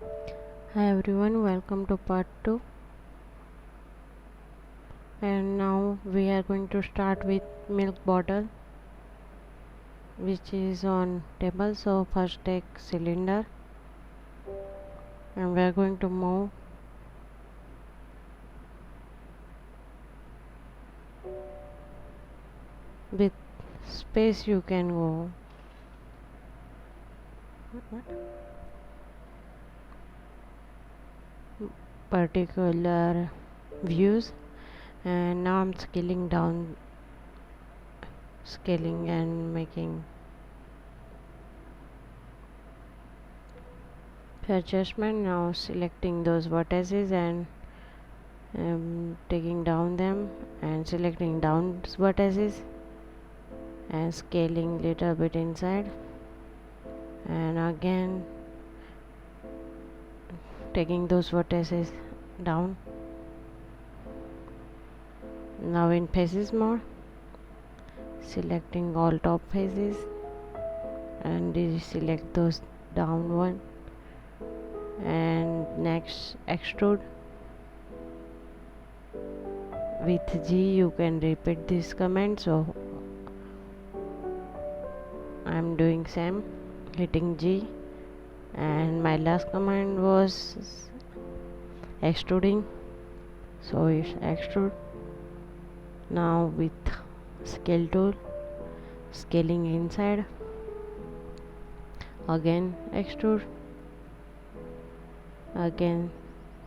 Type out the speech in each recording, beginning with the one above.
Hi everyone, welcome to part 2, and now we are going to start with milk bottle, which is on table. So first take cylinder, and we are going to move with space. You can go particular views, and now I'm scaling and making adjustment. Now selecting those vertices and taking down them and selecting down vertices and scaling little bit inside, and again taking those vertices down. Now in faces mode, selecting all top faces and deselect those down one, and next extrude. With G you can repeat this command, so I'm doing same, hitting G, and my last command was extruding, so it's extrude. Now with scale tool, scaling inside, again extrude, again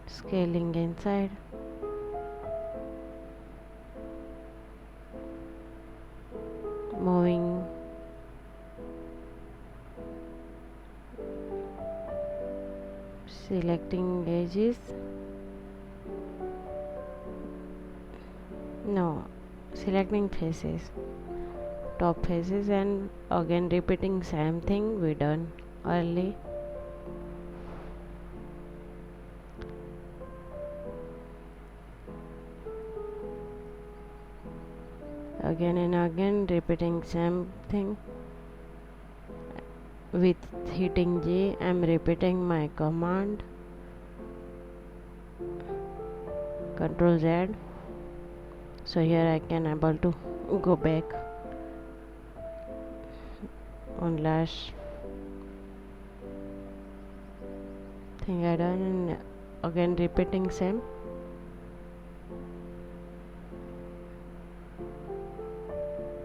scaling inside, moving selecting edges, no, selecting faces, top faces, and again repeating same thing we done early. Again and again repeating same thing. With hitting G, I'm repeating my command, Control Z, so here I can able to go back on last thing I done, and again repeating same.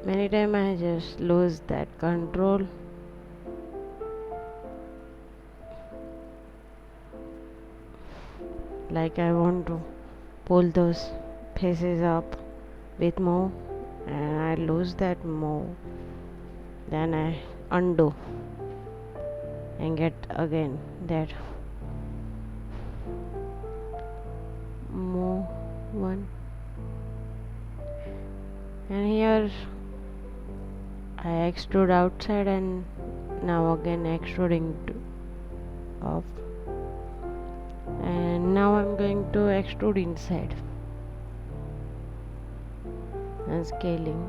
Many time I just lose that control, like I want to pull those faces up with move, and I lose that move, then I undo and get again that move one, and here I extrude outside, and now again extruding off, and now I'm going to extrude inside and scaling.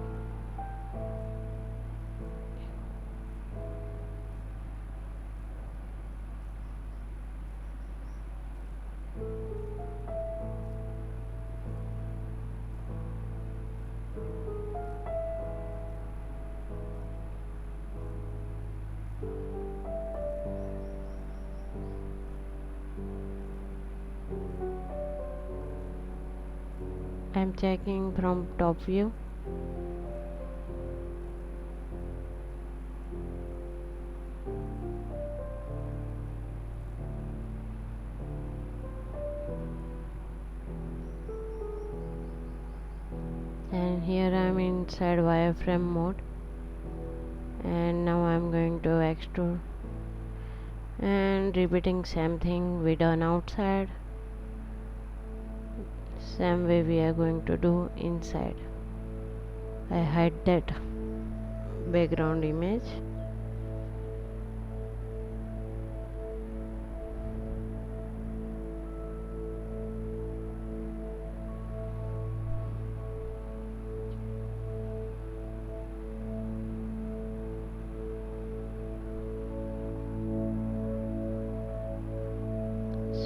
I'm checking from top view, and here I'm inside wireframe mode, and now I'm going to extrude and repeating same thing we done outside, same way we are going to do inside. I hide that background image,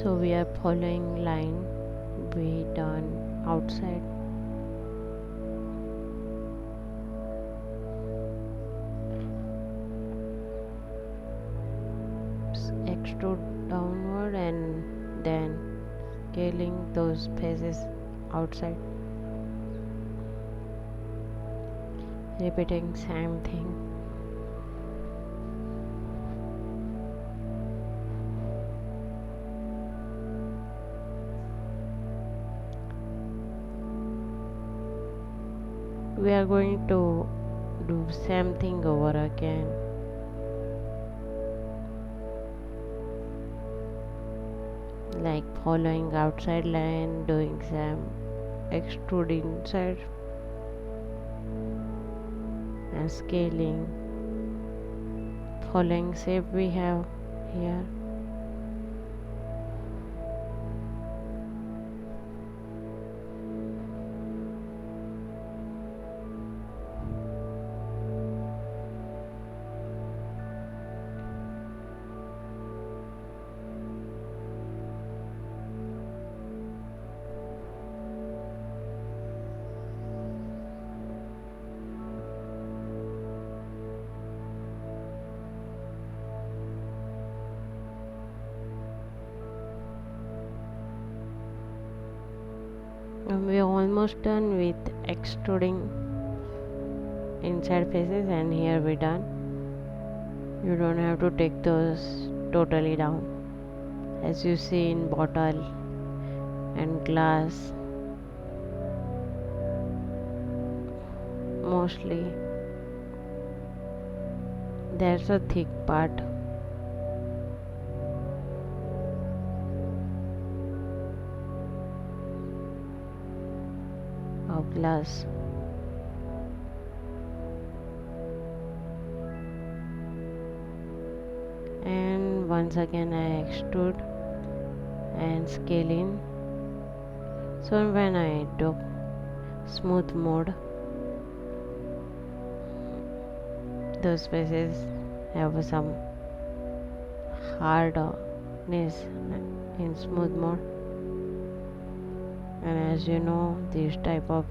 So we are following line we done outside. Extrude downward and then scaling those faces outside, repeating same thing. We are going to do same thing over again. Like following outside line, doing some extrude inside and scaling, following shape we have here. And we are almost done with extruding inside faces, and here we done. You don't have to take those totally down, as you see in bottle and glass. Mostly there's a thick part of glass. And once again I extrude and scale in. So when I do smooth mode, those faces have some hardness in smooth mode. And as you know, this type of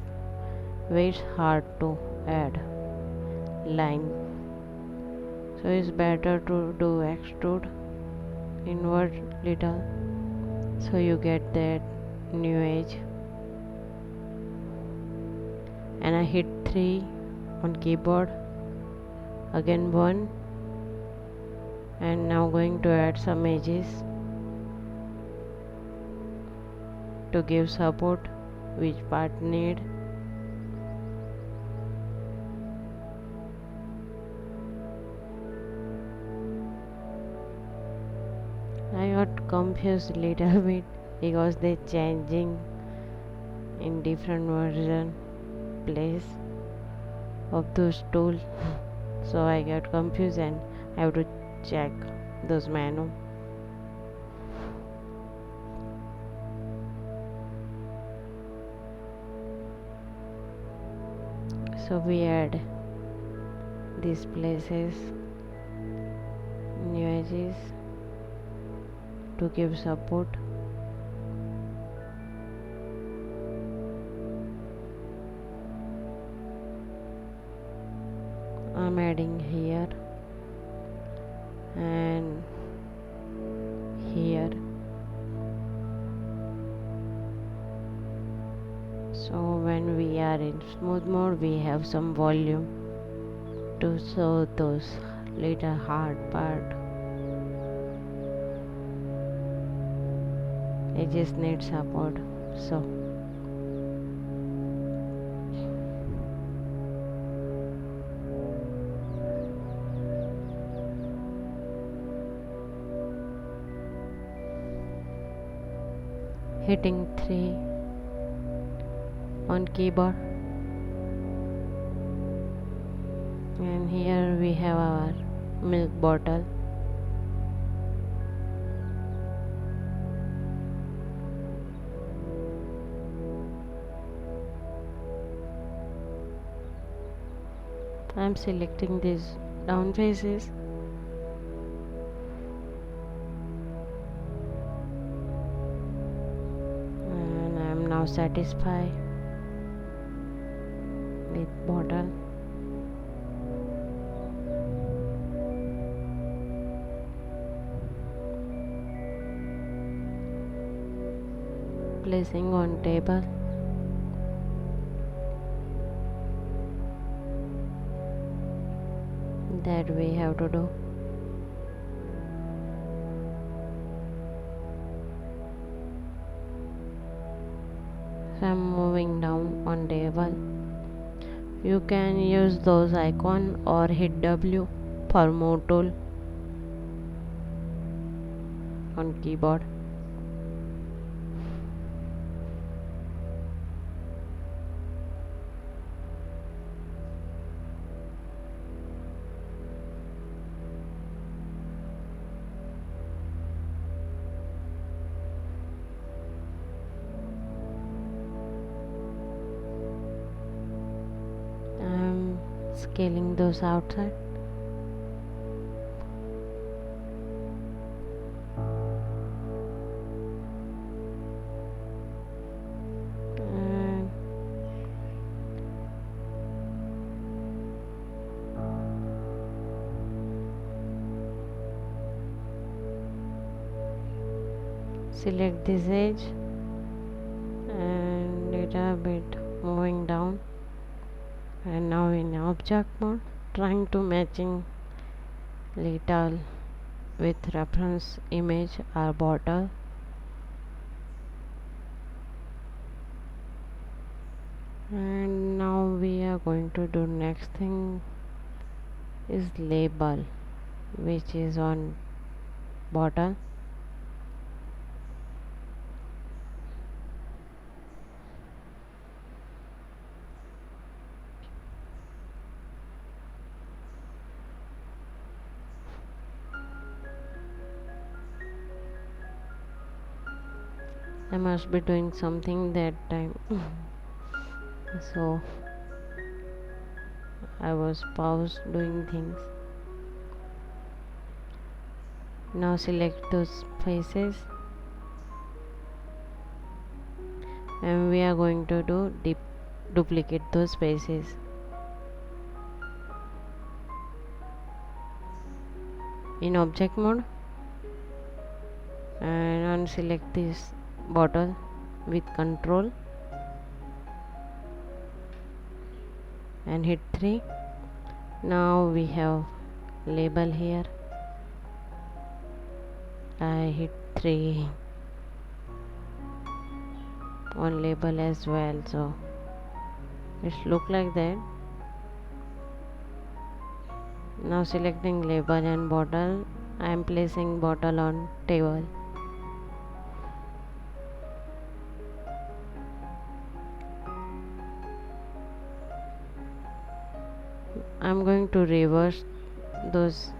way is hard to add line, so it's better to do extrude inward little, so you get that new edge. And I hit 3 on keyboard, again 1, and now going to add some edges to give support which part need. I got confused little bit because they changing in different version place of those tools. So I got confused and I have to check those menu. So we add these places, new edges to give support. I'm adding here and here. So when we are in smooth mode, we have some volume to show those little hard part. It just needs support. So hitting 3 on keyboard, and here we have our milk bottle. I'm selecting these down faces Now satisfy with bottle. Placing on table. That we have to do. So I'm moving down on table. You can use those icon or hit W for move tool on keyboard. I'm scaling those outside. And select this edge and little bit moving down, and now in object mode trying to matching little with reference image or bottle. And now we are going to do next thing is label, which is on bottle. I must be doing something that time. So I was paused doing things. Now select those faces, and we are going to do duplicate those faces. In object mode, and unselect this bottle with control and hit 3. Now we have label here. I hit 3 on label as well, so it look like that. Now selecting label and bottle, I am placing bottle on table. I'm going to reverse those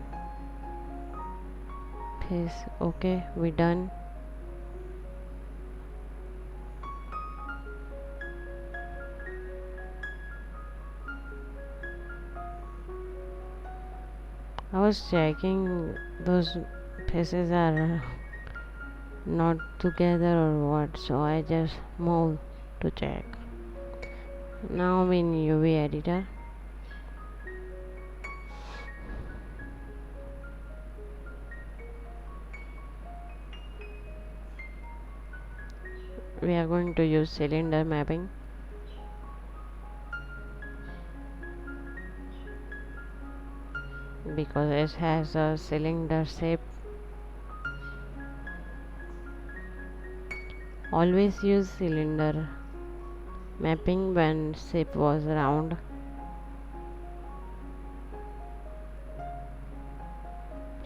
face. Okay, we done. I was checking those faces are not together or what, so I just moved to check. Now in UV editor, we are going to use cylinder mapping. Because it has a cylinder shape. Always use cylinder mapping when shape was round.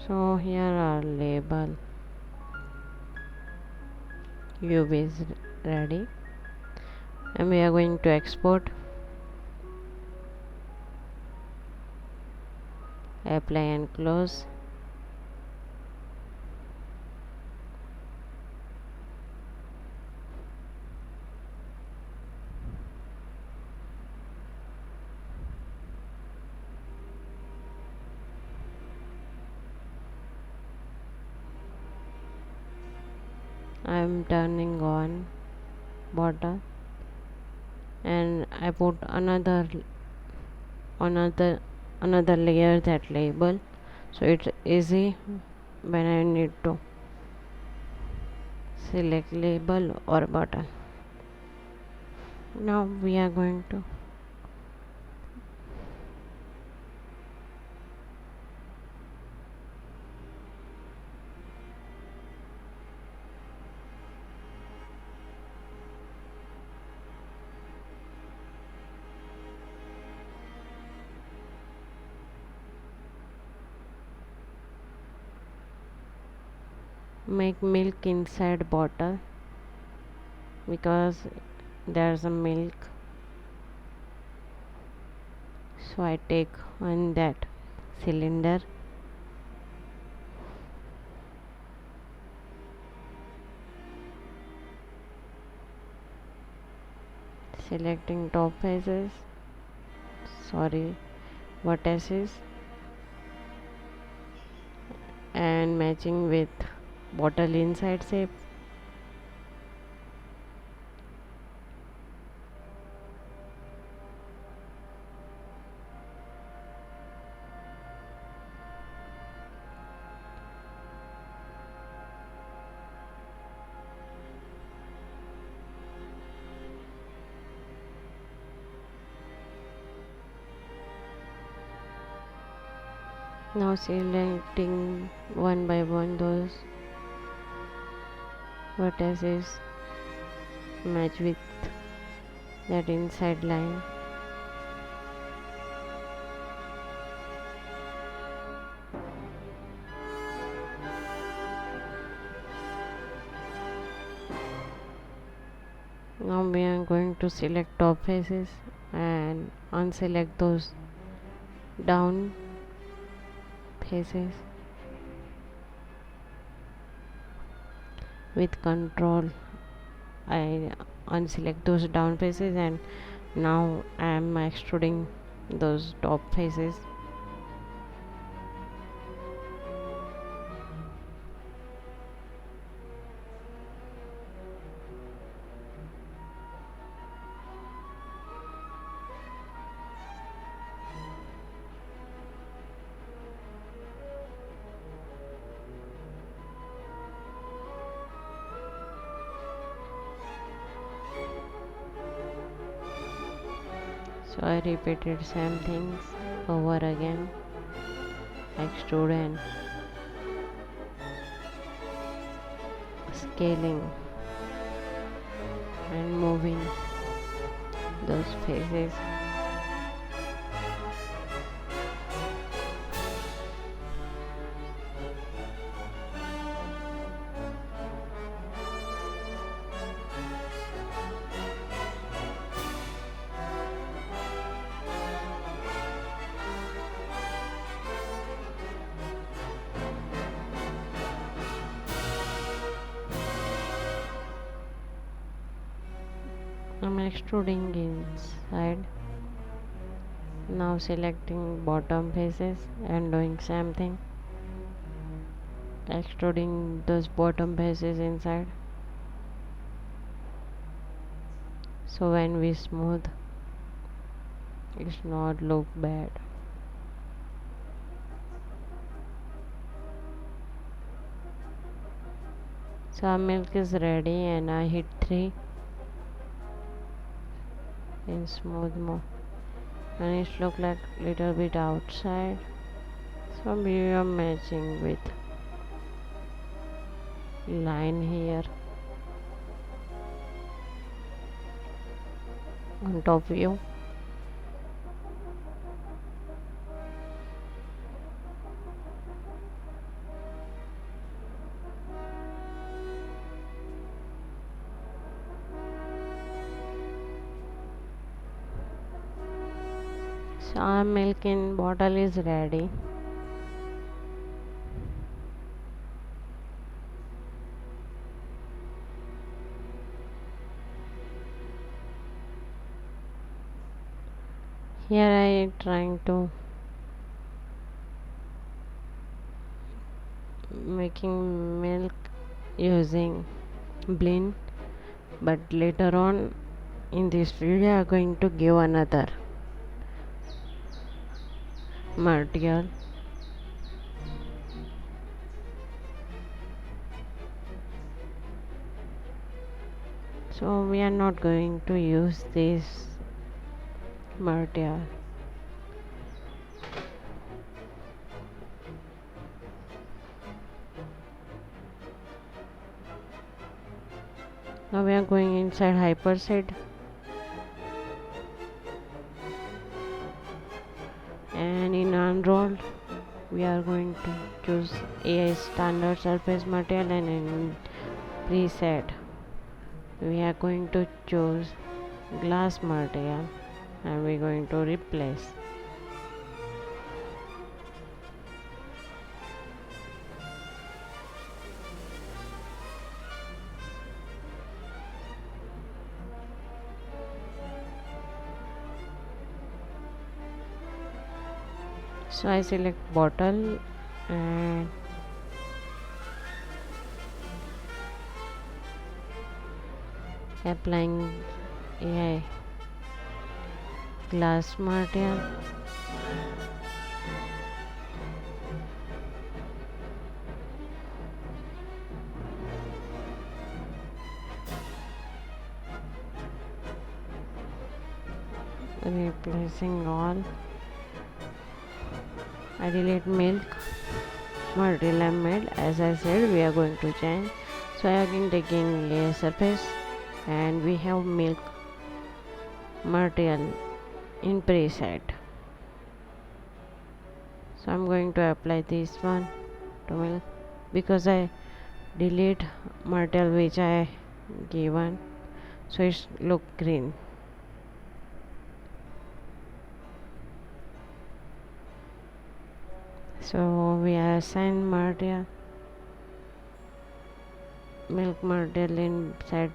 So here are label. UV is ready, and we are going to export. Apply and close. I am turning on bottle, and I put another another layer that label, so it's easy when I need to select label or bottle. Now we are going to make milk inside bottle because there's a milk, so I take on that cylinder, selecting top faces, sorry, vertices, and matching with bottle inside shape. Now selecting one by one those vertices, match with that inside line. Now we are going to select top faces and unselect those down faces with control. I unselect those down faces, and now I am extruding those top faces. So I repeated same things over again, extrude and scaling and moving those faces. I'm extruding inside. Now selecting bottom faces and doing same thing, extruding those bottom faces inside, so when we smooth it's not look bad. So our milk is ready, and I hit 3 in smooth mode, and it look like little bit outside, so we are matching with line here on top view. So our milk in bottle is ready. Here I trying to making milk using blend but later on in this video I am going to give another material. So we are not going to use this material. Now we are going inside hyperset and in unroll we are going to choose AI standard surface material, and in preset we are going to choose glass material and we're going to replace. So I select bottle and applying AI glass material. Replacing all. I delete milk material I made. As I said, we are going to change. So I again taking layer surface and we have milk material in preset. So I'm going to apply this one to milk because I delete material which I given, so it look green. So we assign material milk material inside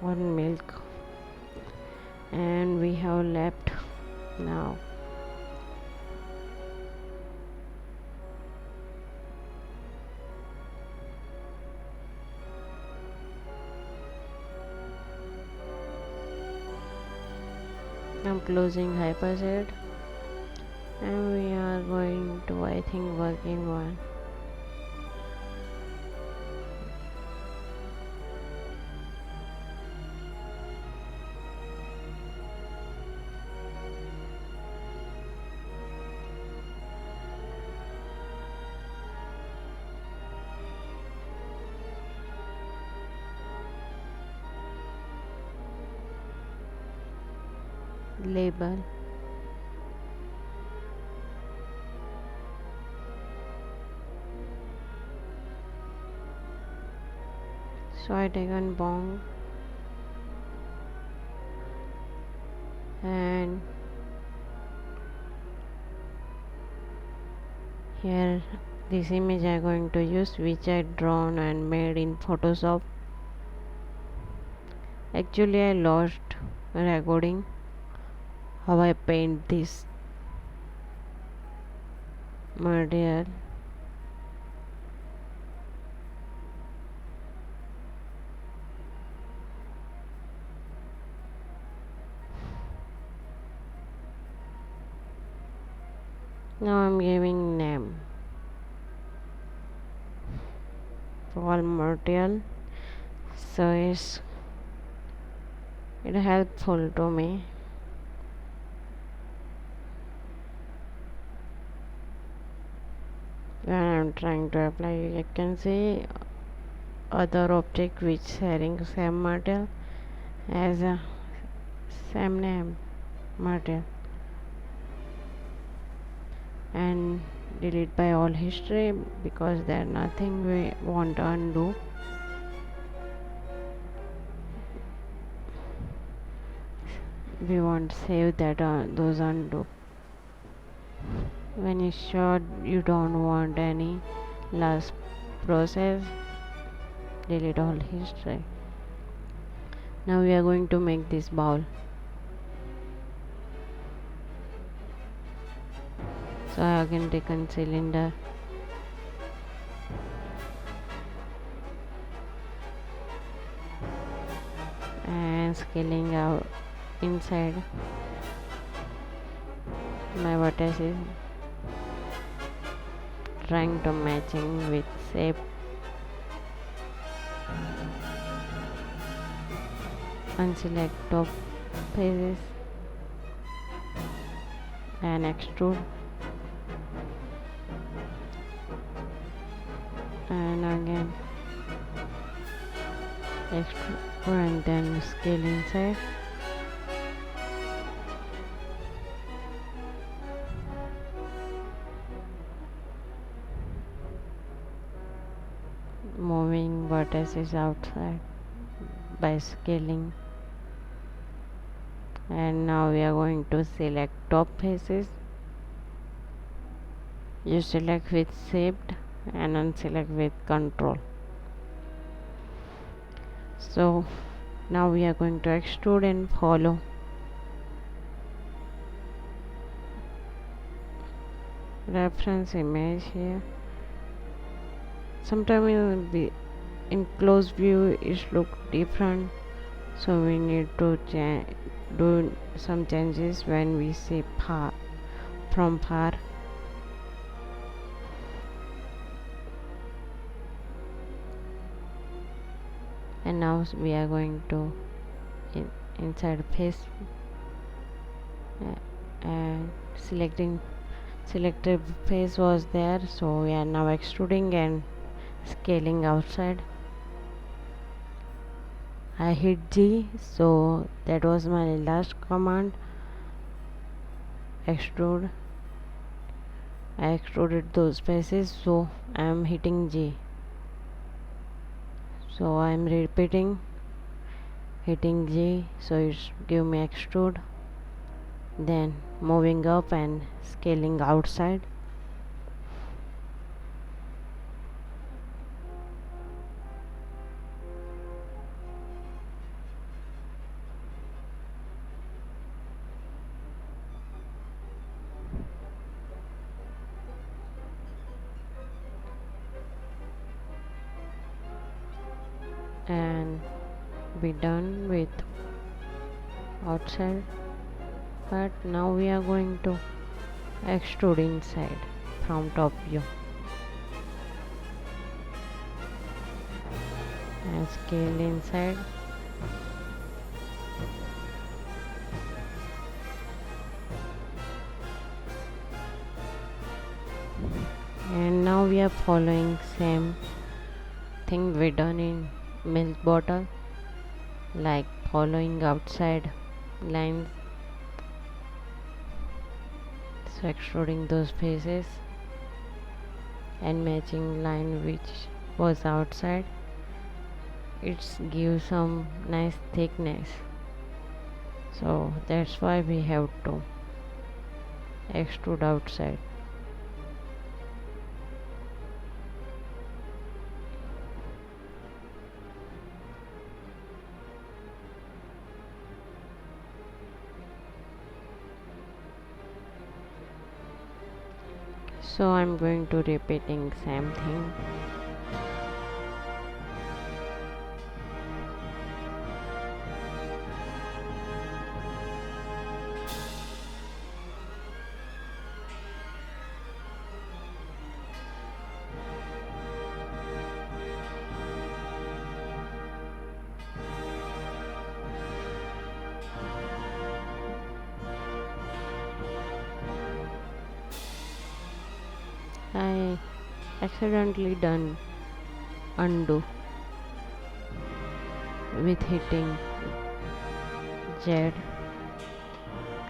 one milk and we have left now. I'm closing hyperset and we are going to, I think, working one. Label. So I take one bong and here this image I am going to use, which I drawn and made in Photoshop. Actually I lost recording how I paint this material. Now I'm giving name for all material, so it's helpful to me. When I'm trying to apply, you can see other object which sharing same material as a same name material, and delete by all history because there's nothing we want to undo. We want to save that those undo. When you sure you don't want any last process, delete all history. Now we are going to make this bowl. So I again take a cylinder and scaling out inside my vertices, trying to matching with shape. Unselect top faces and extrude, and again extrude and then scale inside. Moving vertices outside by scaling, and now we are going to select top faces. You select with shift and unselect with control. So now we are going to extrude and follow. Reference image here. Sometimes in close view it look different, so we need to do some changes when we see from far. And now we are going to inside face and selected face was there, so we are now extruding and scaling outside. I hit G, so that was my last command. Extrude. I extruded those faces, so I am hitting G. So I am repeating, hitting G, so it's give me extrude, then moving up and scaling outside. And be done with outside, but now we are going to extrude inside from top view and scale inside. And now we are following same thing we done in milk bottle, like following outside lines, so extruding those faces and matching line which was outside. It gives some nice thickness, so that's why we have to extrude outside. So I'm going to repeating same thing. I accidentally done undo with hitting Z,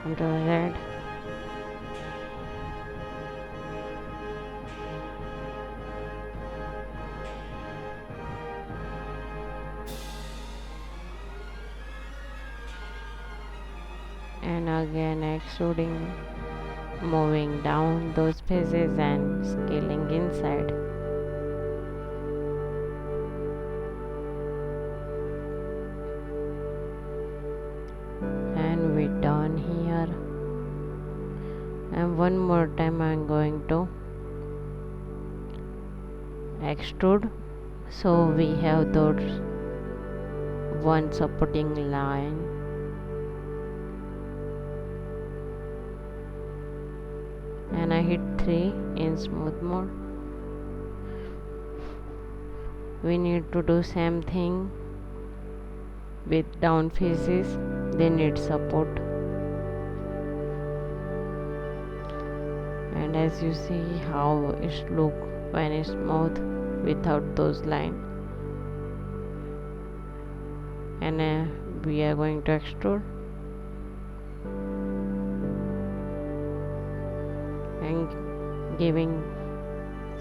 Ctrl Z. And again extruding, moving down those faces and scaling inside. And we done here. And one more time I'm going to extrude, so we have those one supporting line, and I hit 3 in smooth mode. We need to do same thing with down faces. They need support, and as you see how it look when it's smooth without those lines. And we are going to extrude and giving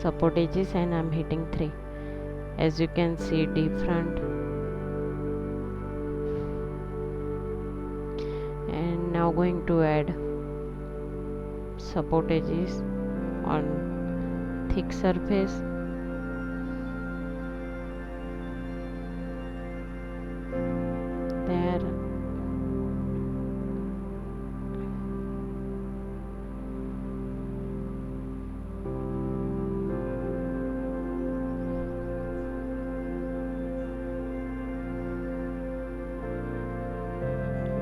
support edges, and I'm hitting 3. As you can see different. And now going to add support edges on thick surface. There.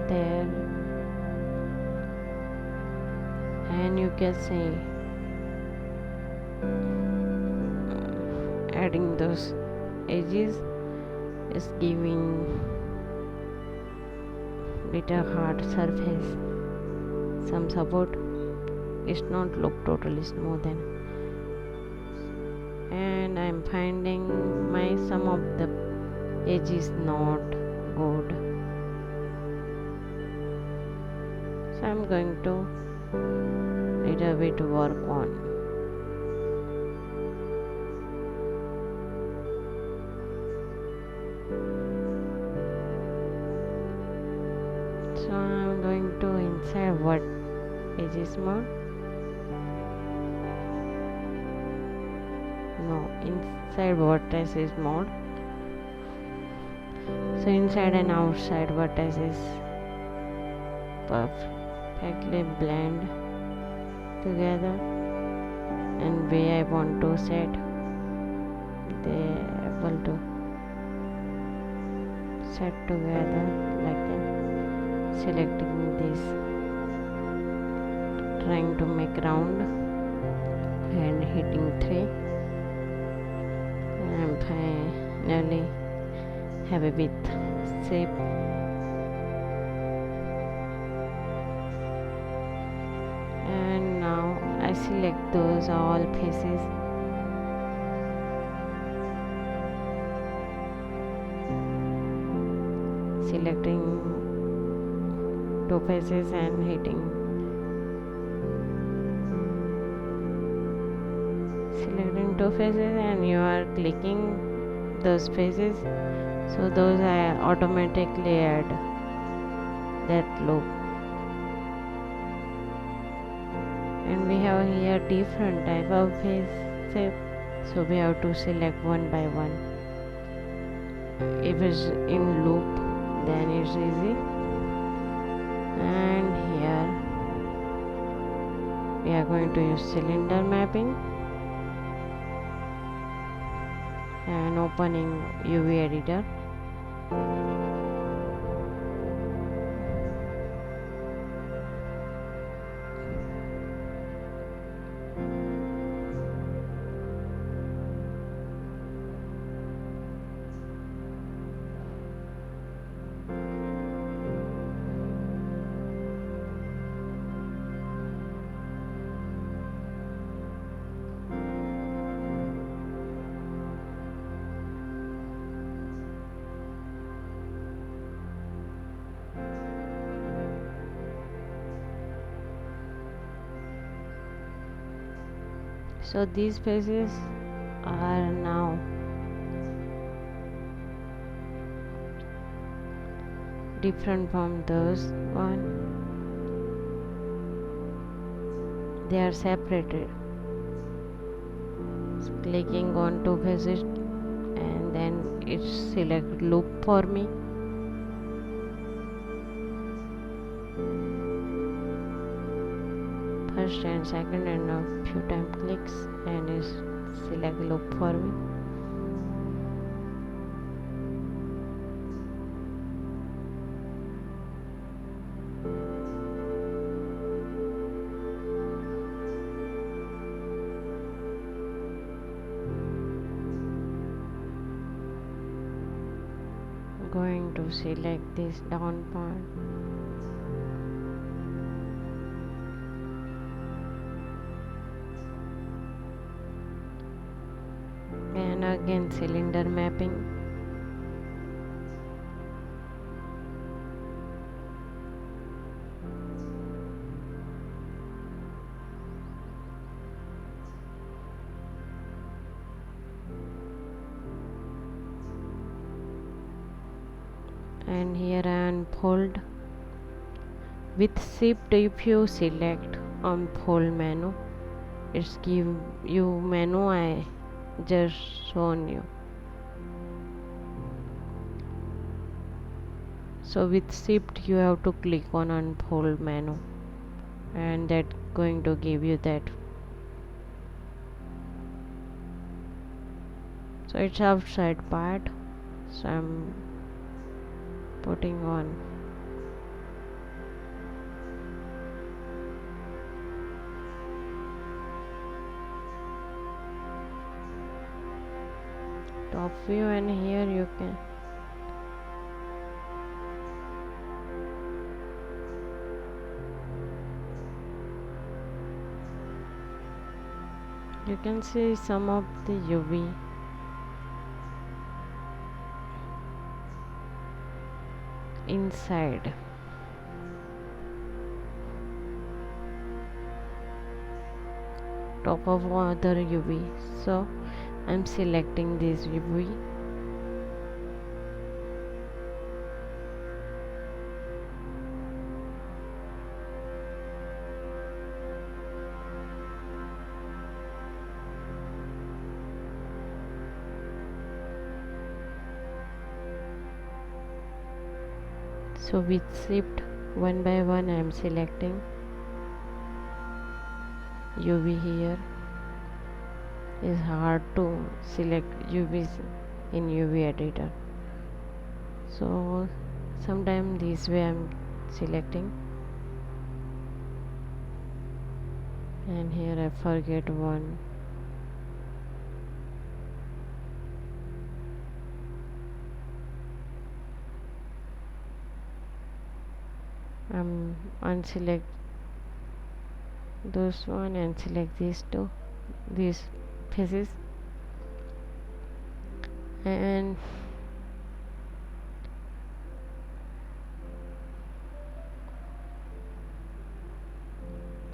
There. And you can see adding those edges is giving little hard surface some support. It's not look totally smooth, and I'm finding my some of the edges not good, so I'm going to little bit work on. So I'm going to insert what edges mode. No, inside vertices mode. So inside and outside vertices perfectly blend together, and where I want to set, they are able to set together like that. Selecting this, trying to make round and hitting 3, and finally have a width shape. And now I select those all faces, selecting 2 faces and hitting, selecting 2 faces, and you are clicking those faces, so those I automatically add that look. And we have here different type of face shape, so we have to select one by one. If it's in loop, then it's easy. And here we are going to use cylinder mapping and opening UV editor. So these faces are now different from those one. They are separated. So clicking on 2 faces, and then it select loop for me. First and second, and a few time clicks, and it select loop for me. going to select this down part and again cylinder mapping. And here I unfold. With shift if you select unfold menu, it's give you menu I just shown you. So with shift you have to click on unfold menu and that going to give you that. So it's outside part, so I'm putting on. Top view, and here you can see some of the UV. Inside. Top of other UV. So I'm selecting this UV. So with shift one by one I am selecting UV. Here is hard to select UVs in UV editor, so sometimes this way I'm selecting. And here I forget one. I'm unselect those one and select these two, these faces, and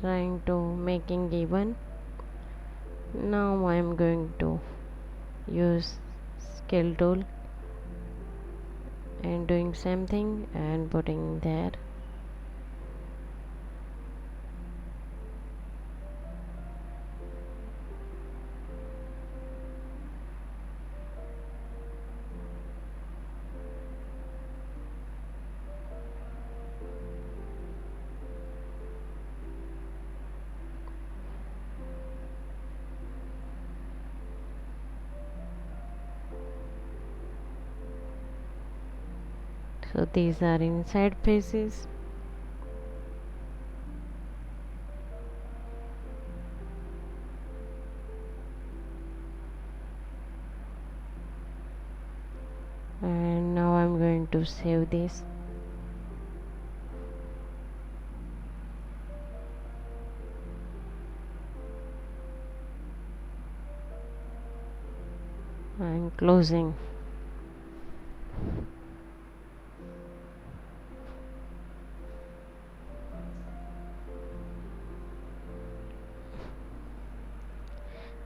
trying to making even. Now I'm going to use scale tool and doing same thing and putting there. So these are inside faces. And now I'm going to save this. I'm closing.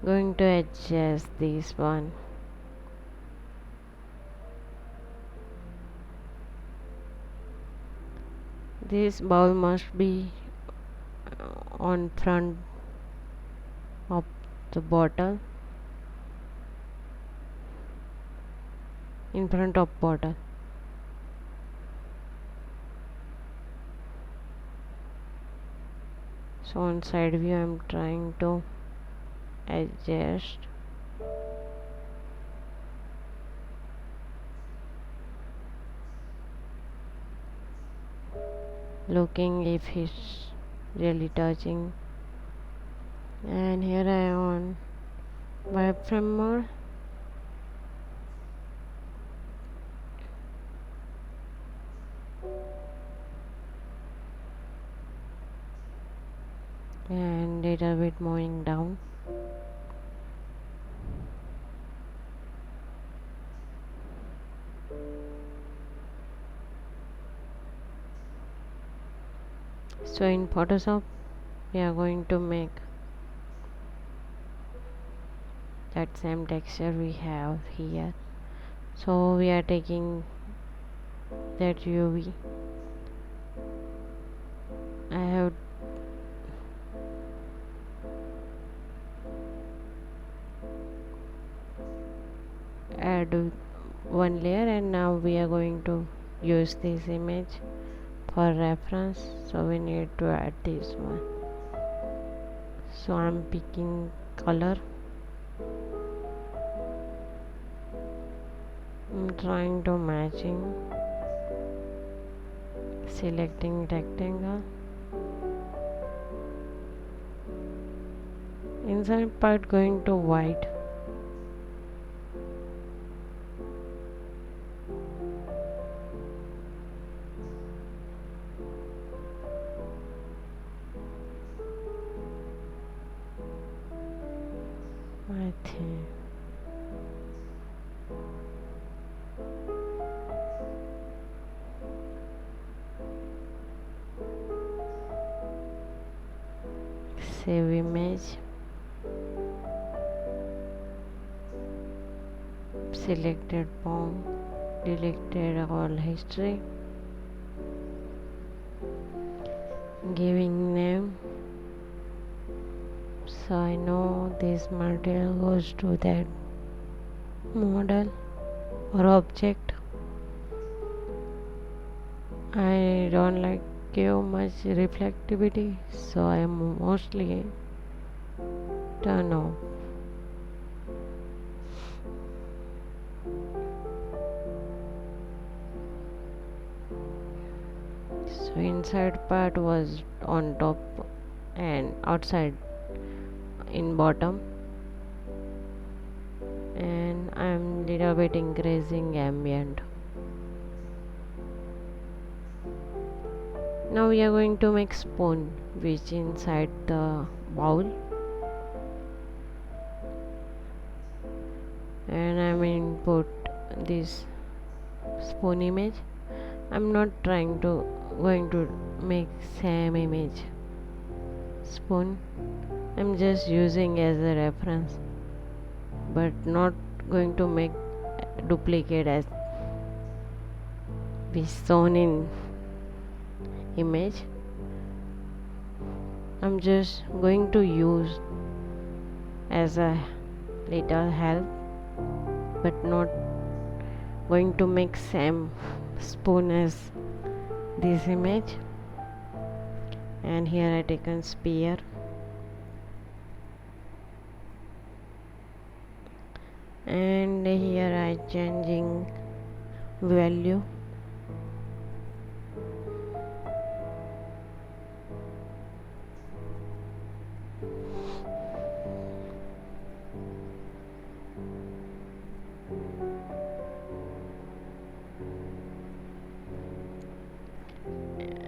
Going to adjust this one. This bowl must be on front of the bottle, in front of bottle. So on side view I'm trying to adjust. Looking if he's really touching. And here I on wireframe mode. it moving down. So in Photoshop we are going to make that same texture we have here. So we are taking that UV. I have add one layer, and now we are going to use this image for reference, so we need to add this one. So I'm picking color, I'm trying to matching, selecting rectangle, inside part going to white. I think save image, selected form, deleted all history, giving name. So I know this material goes to that model or object. I don't like give much reflectivity, so I mostly turn off. So inside part was on top and outside in bottom, and I'm little bit increasing ambient. Now we are going to make spoon which inside the bowl, and I'm input this spoon image. I'm not trying to going to make same image spoon, I'm just using as a reference, but not going to make duplicate as we shown in image. I'm just going to use as a little help, but not going to make same spoon as this image. And here I taken sphere, and here I changing value.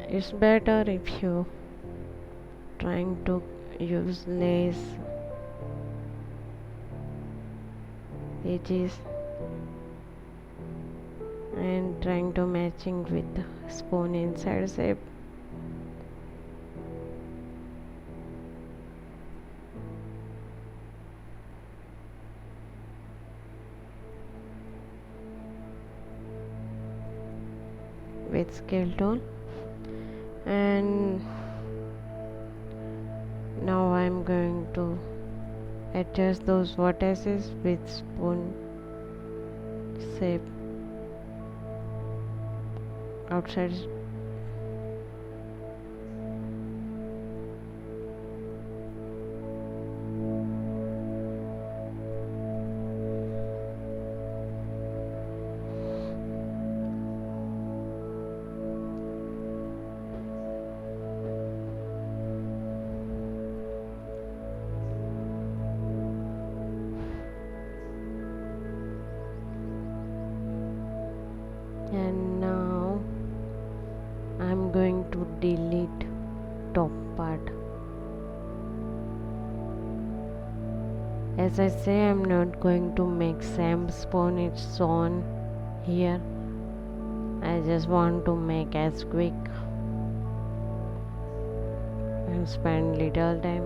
It's better if you trying to use less edges and trying to matching with the spoon inside shape. With scale tool, and now I'm going to adjust those vertices with spoon shape outside. And now I'm going to delete top part. As I say, I'm not going to make same spawn it's on here. I just want to make as quick and spend little time.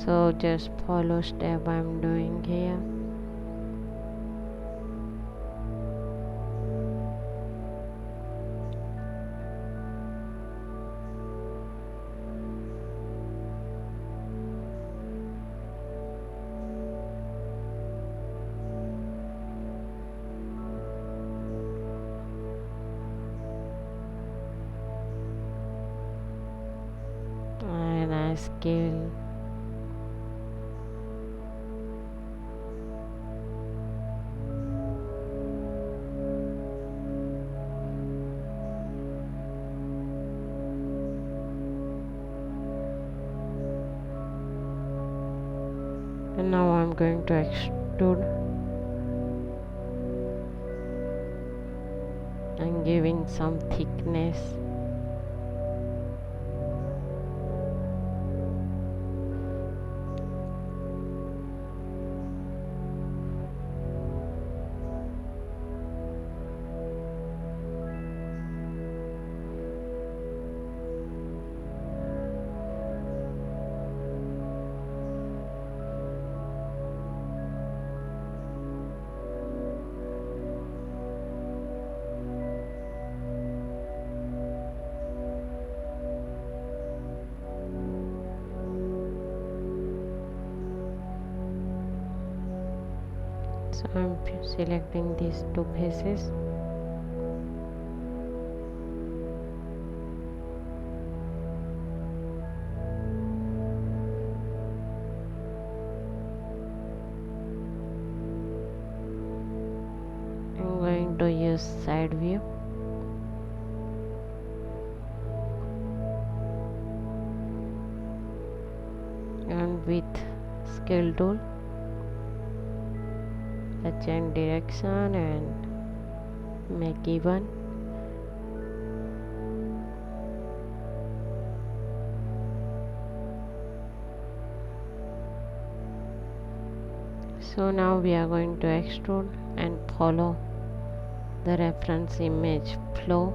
So just follow step I'm doing here. And I scale. And now I'm going to extrude and giving some thickness. So I'm selecting these two faces. I'm going to use side view. And with scale tool, change direction and make even. So now we are going to extrude and follow the reference image flow.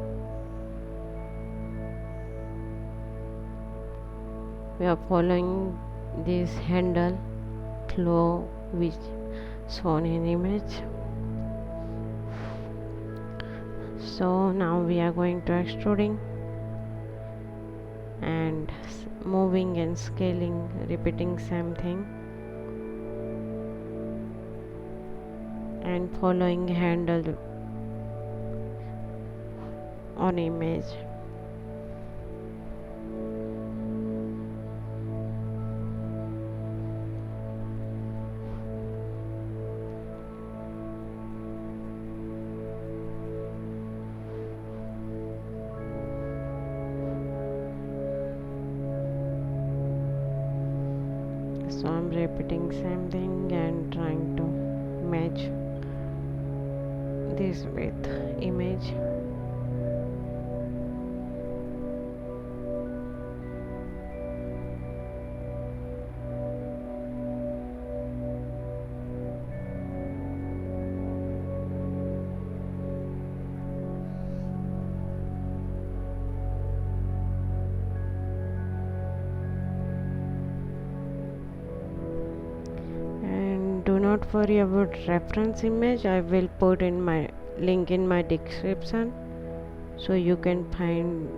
We are following this handle flow which shown in image. So now we are going to extruding and moving and scaling, repeating same thing and following handle on image. So I'm repeating same thing and trying to match this with image. Do not worry about reference image. I will put in my link in my description so you can find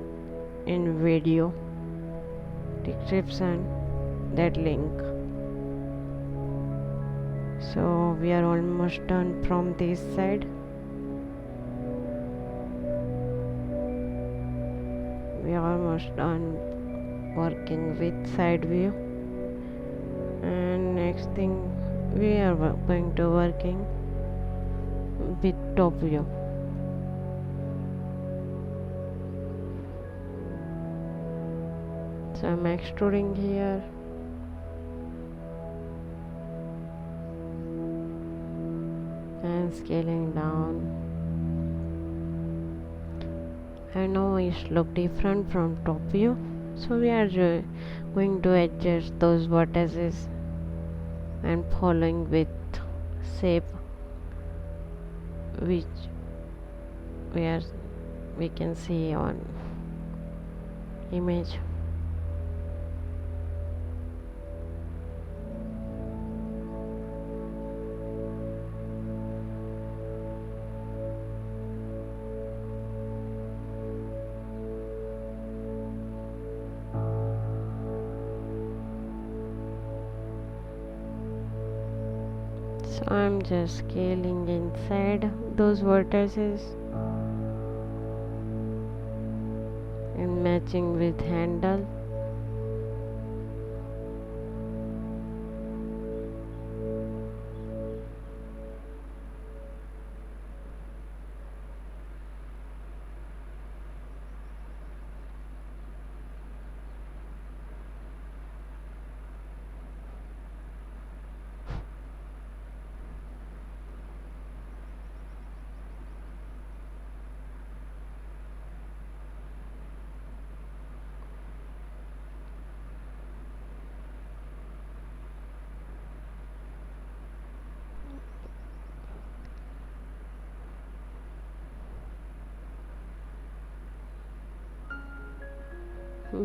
in video description that link. So we are almost done from this side. We are almost done working with side view, and next thing we are going to working with top view. So I'm extruding here. And scaling down. I know it looks different from top view, so we are going to adjust those vertices and following with shape which we can see on image. So I'm just scaling inside those vertices and matching with handle.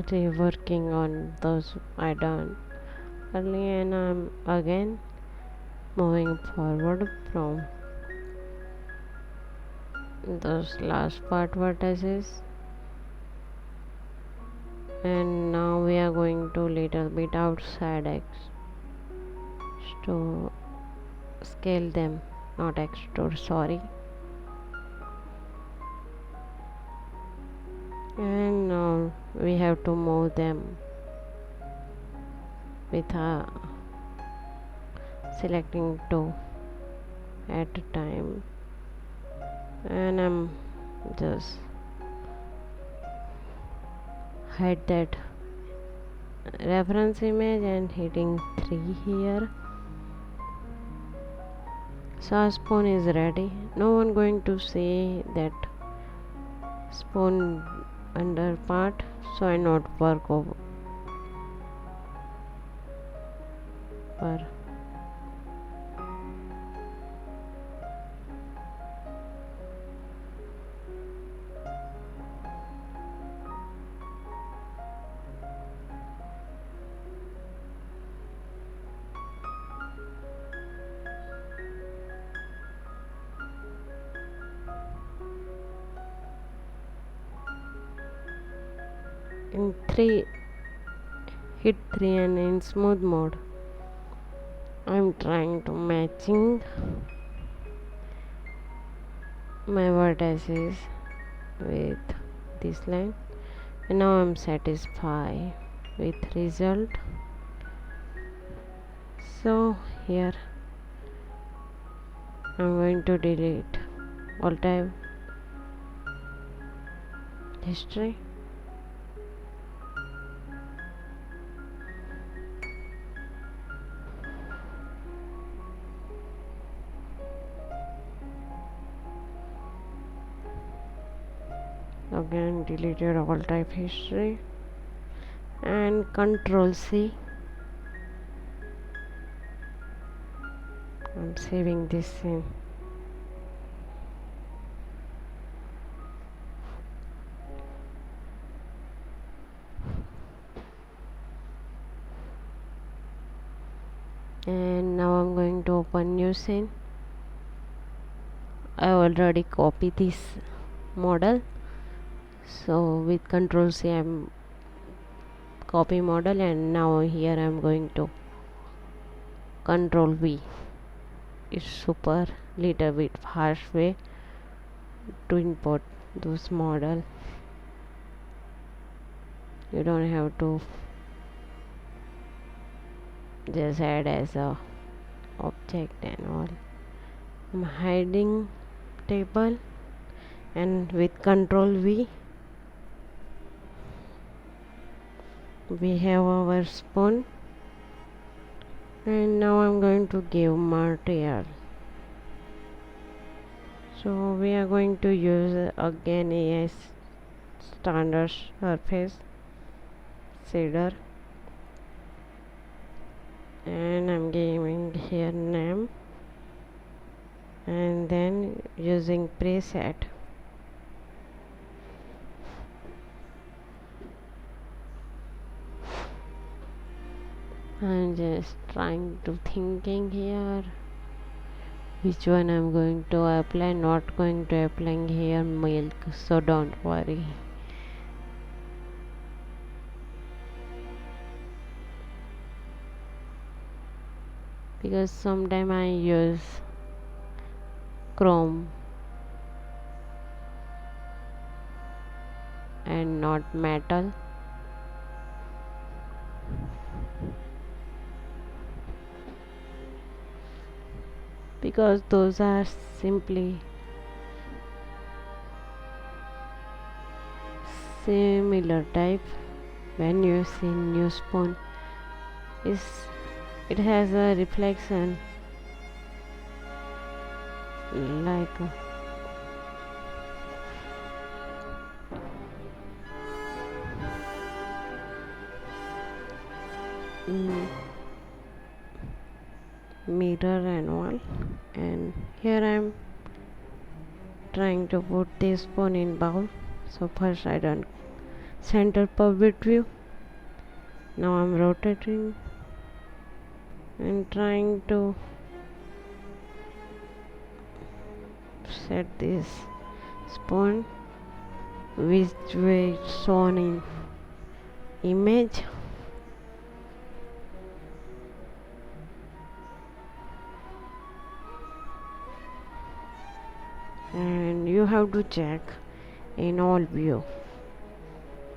Reworking on those I done earlier, and I'm again moving forward from those last part vertices, and now we are going to little bit outside X to scale them, not extrude, sorry. And now we have to move them with selecting two at a time, and I'm just hide that reference image and hitting 3 here. So our spoon is ready. No one going to see that spoon under part, so I not work over. In 3, hit 3 and in smooth mode I'm trying to matching my vertices with this line, and now I'm satisfied with result. So here I'm going to delete all type history. Again deleted all type history and Control C. I'm saving this scene. And now I'm going to open new scene. I already copied this model, so with Control C I'm copy model, and now here I'm going to Control V. It's super little bit fast way to import those model. You don't have to just add as a object and all. I'm hiding table, and with Control V We have our spoon, and now I'm going to give material. So we are going to use again a standard surface shader, and I'm giving here name, and then using preset. I'm just trying to thinking here which one I'm going to apply. Not going to apply here milk, so don't worry. Because sometime I use chrome and not metal. Because those are simply similar type. When you see new spoon, it has a reflection like mirror and all. And here I'm trying to put this spoon in bowl. So first I done center pivot view. Now I'm rotating and trying to set this spoon which way it's shown in image. And you have to check in all view,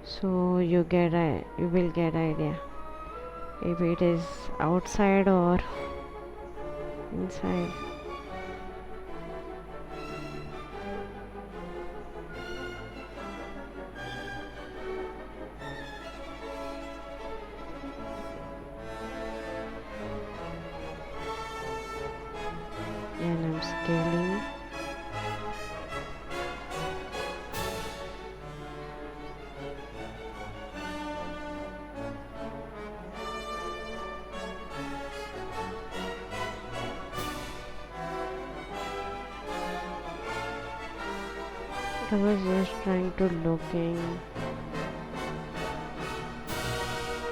so you will get idea if it is outside or inside. And I'm scaling. I was just trying to looking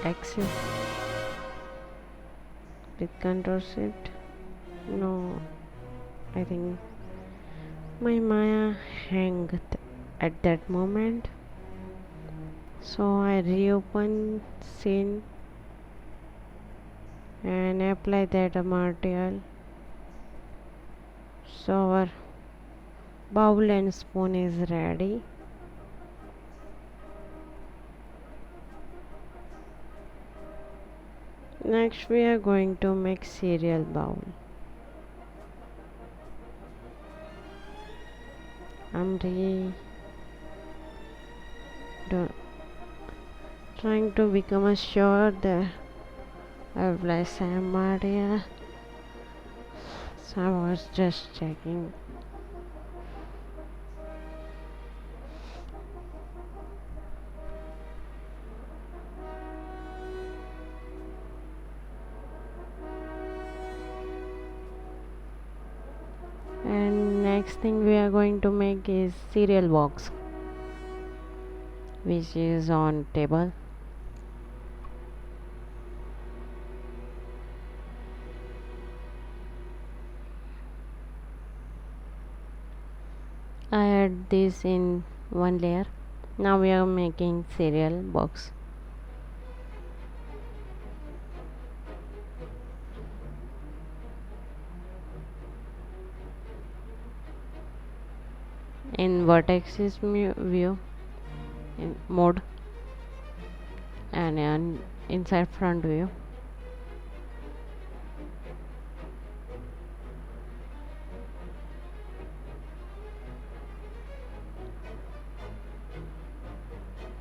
axis with control shift. No, I think my Maya hanged at that moment, so I reopen scene and apply that material. So our bowl and spoon is ready. Next we are going to make cereal bowl. I'm trying to become sure that I apply same material. So I was just checking. And next thing we are going to make is cereal box, which is on table. I add this in one layer. Now we are making cereal box. In vertices view in mode, and inside front view.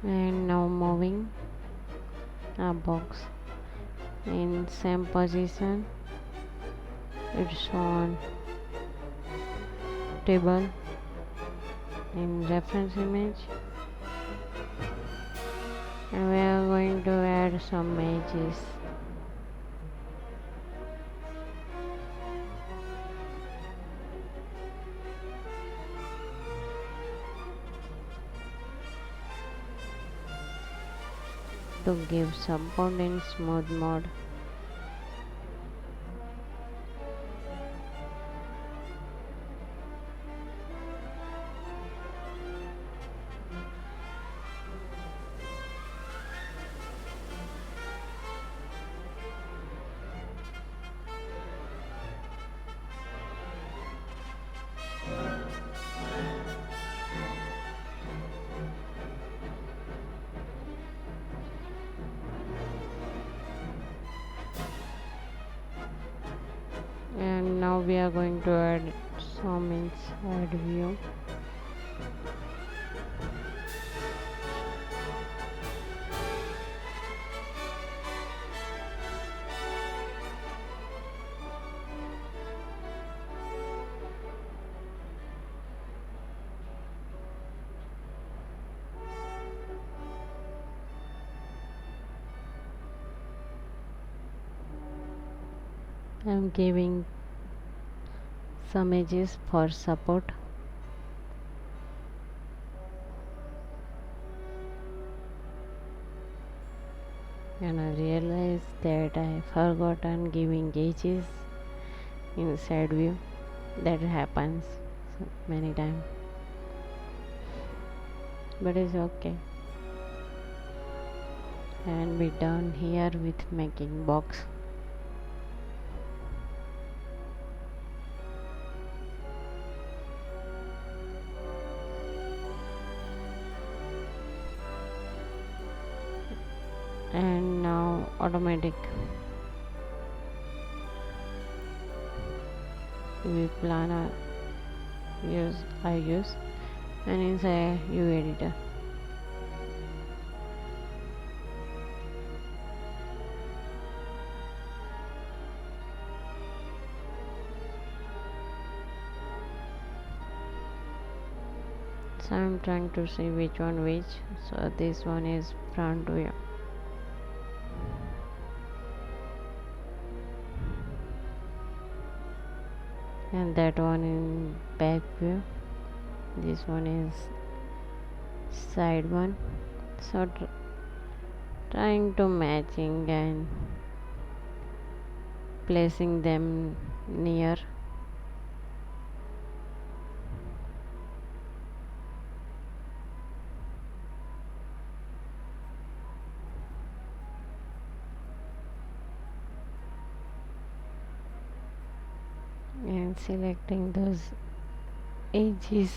And now moving a box in same position. It's on table in reference image, and we are going to add some edges. To give support in smooth mode. And now we are going to add some inside view. I'm giving some edges for support. And I realized that I forgotten giving edges inside view. That happens many times, but it's okay. And we done here with making box. And now automatic we plan I use, and inside U editor. So I'm trying to see which one which. So this one is front view, and that one in back view. This one is side one. So trying to matching and placing them near. And selecting those edges.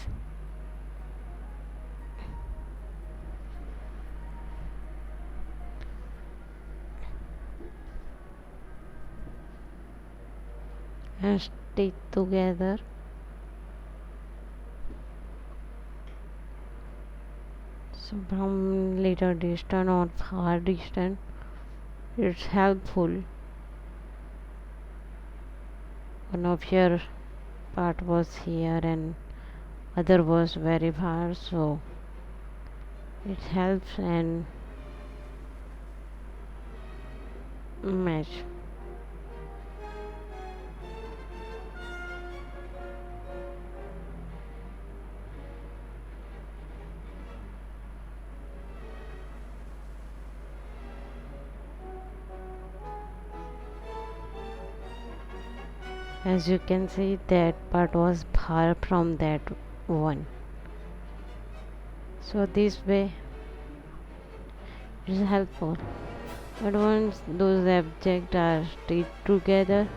And stitch together. So from little distance or far distance, it's helpful. One of your part was here and other was very far, so it helps and match. As you can see, that part was far from that one. So this way is helpful. But once those objects are stitched together,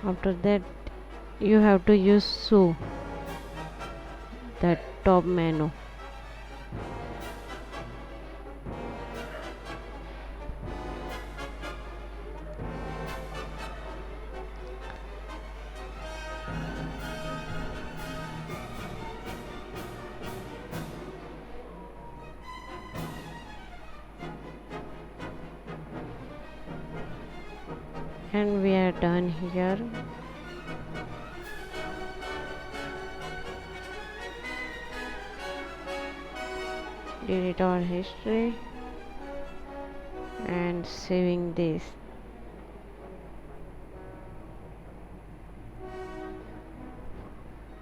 after that you have to use sew, that top menu. And we are done here. Delete our history and saving this.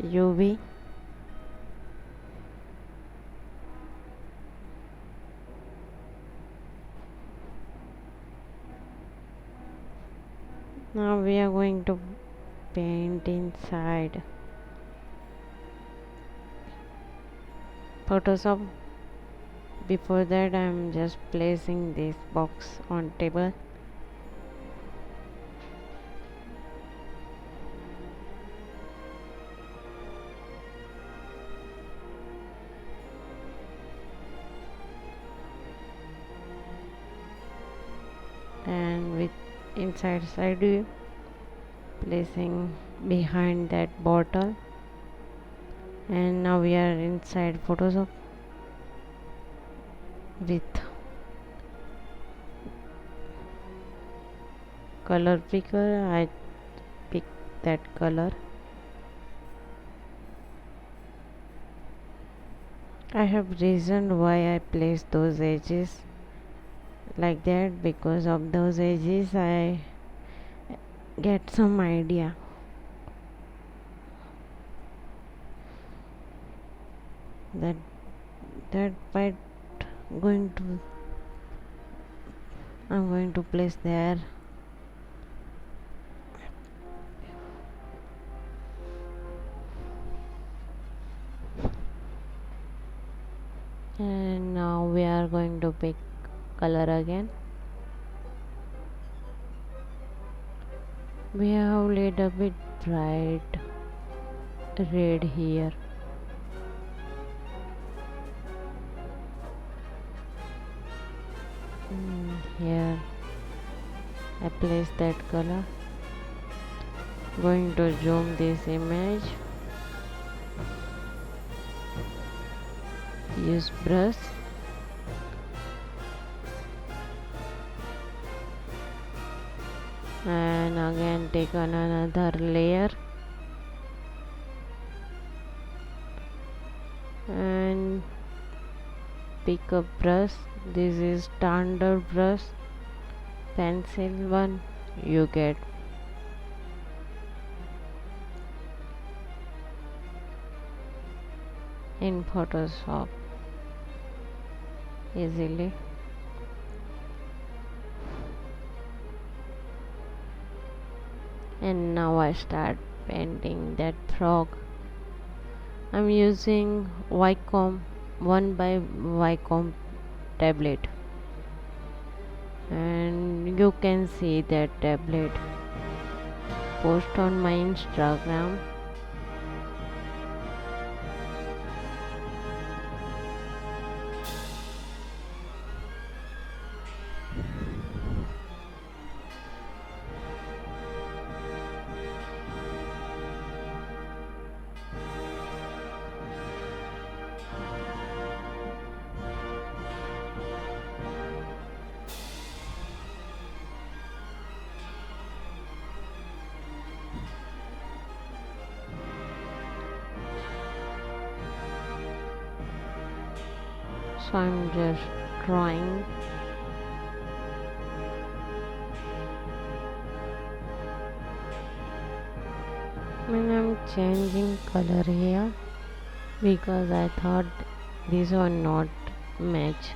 UV. Now we are going to paint inside. Photoshop. Before that, I am just placing this box on table. And with inside side view, placing behind that bottle. And now we are inside Photoshop with color picker. I pick that color. I have reason why I place those edges like that. Because of those edges I get some idea. That part I'm going to place there. And now we are going to pick color again. We have little bit bright red here. Here I place that color. Going to zoom this image. Use brush. And again take on another layer. And pick a brush. This is standard brush, pencil one you get. In Photoshop easily. And now I start painting that frog. I'm using Wacom 1 by Wacom tablet, and you can see that tablet post on my Instagram. So I'm just drawing. And I'm changing color here because I thought these are not match.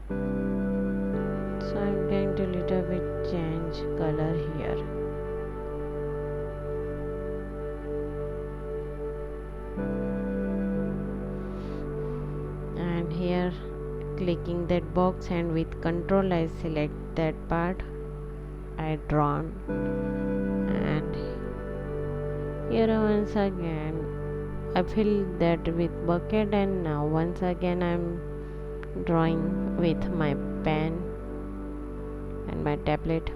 So I'm going to little bit change color here. And here clicking that box, and with control I select that part I drawn. And here once again I fill that with bucket, and now once again I'm drawing with my pen and my tablet.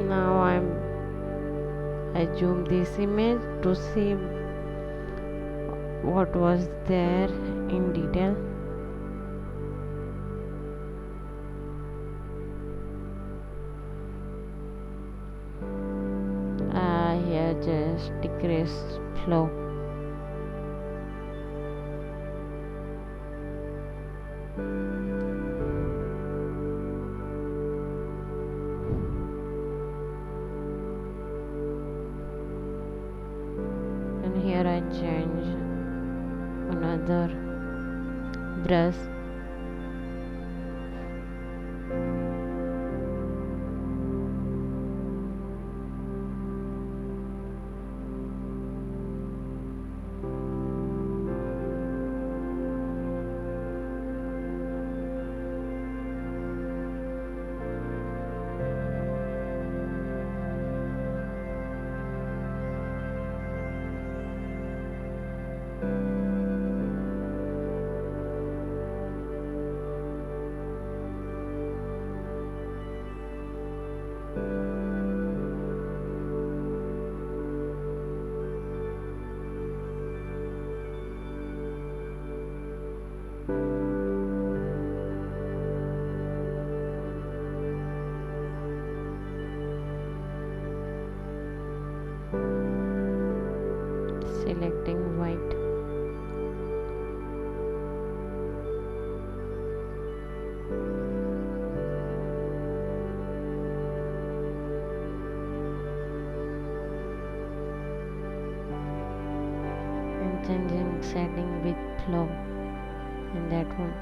Now I zoom this image to see what was there in detail. Here just decrease flow. And here I change another brush. Selecting white. And changing setting with flow in that one.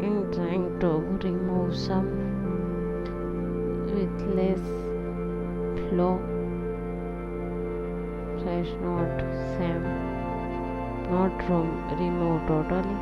And trying to remove some with less flow, so it's not same, not remove totally.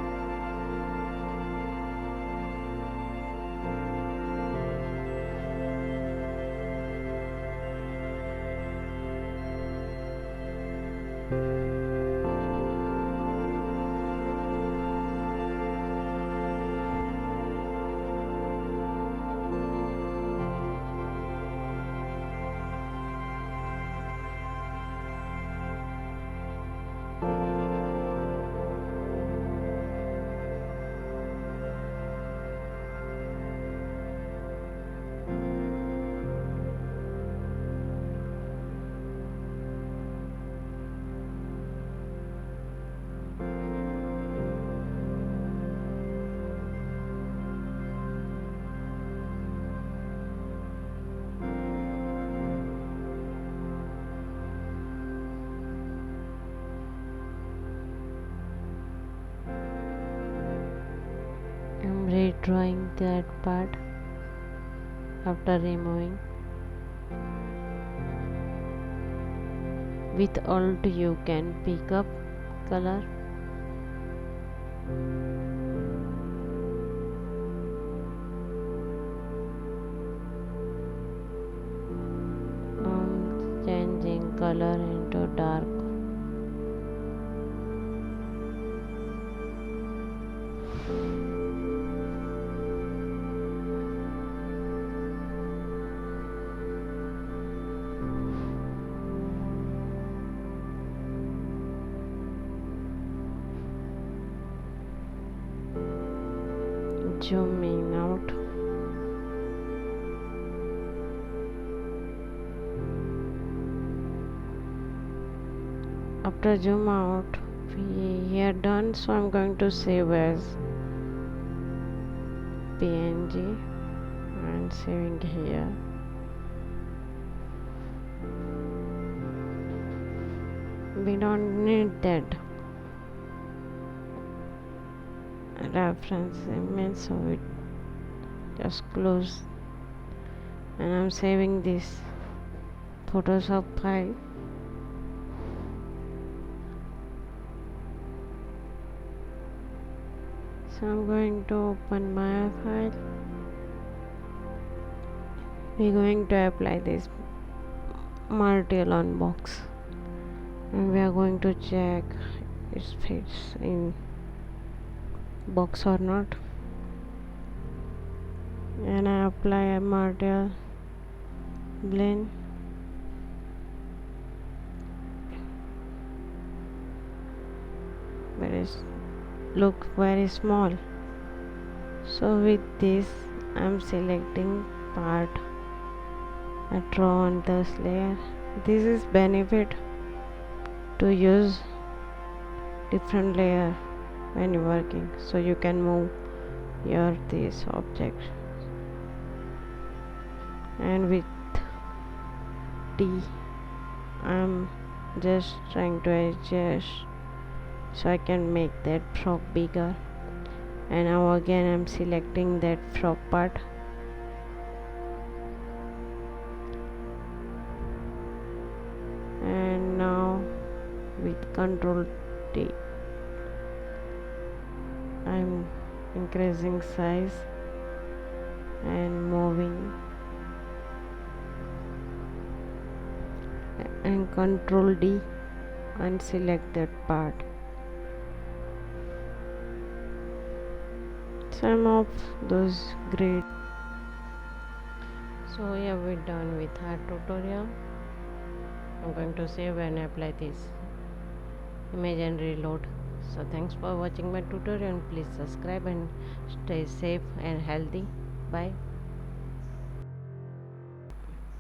I'm redrawing that part after removing. With Alt you can pick up color. Changing color into dark. Zooming out. After zoom out, we are done, so I'm going to save as PNG and saving here. We don't need that reference image, so we just close, and I'm saving this Photoshop file. So I'm going to open my file. We're going to apply this martel on box, and we are going to check it fits in box or not. And I apply a martel blend. But it look very small. So with this I'm selecting part I draw on this layer. This is benefit to use different layer when you're working, so you can move your this object. And with T I'm just trying to adjust so I can make that frog bigger. And now again I'm selecting that frog part, and now with Control T I'm increasing size and moving, and Control D and select that part. Some of those grid. So yeah, we're done with our tutorial. I'm going to save and apply this image and reload. So thanks for watching my tutorial, and please subscribe and stay safe and healthy. Bye.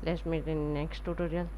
Let's meet in next tutorial.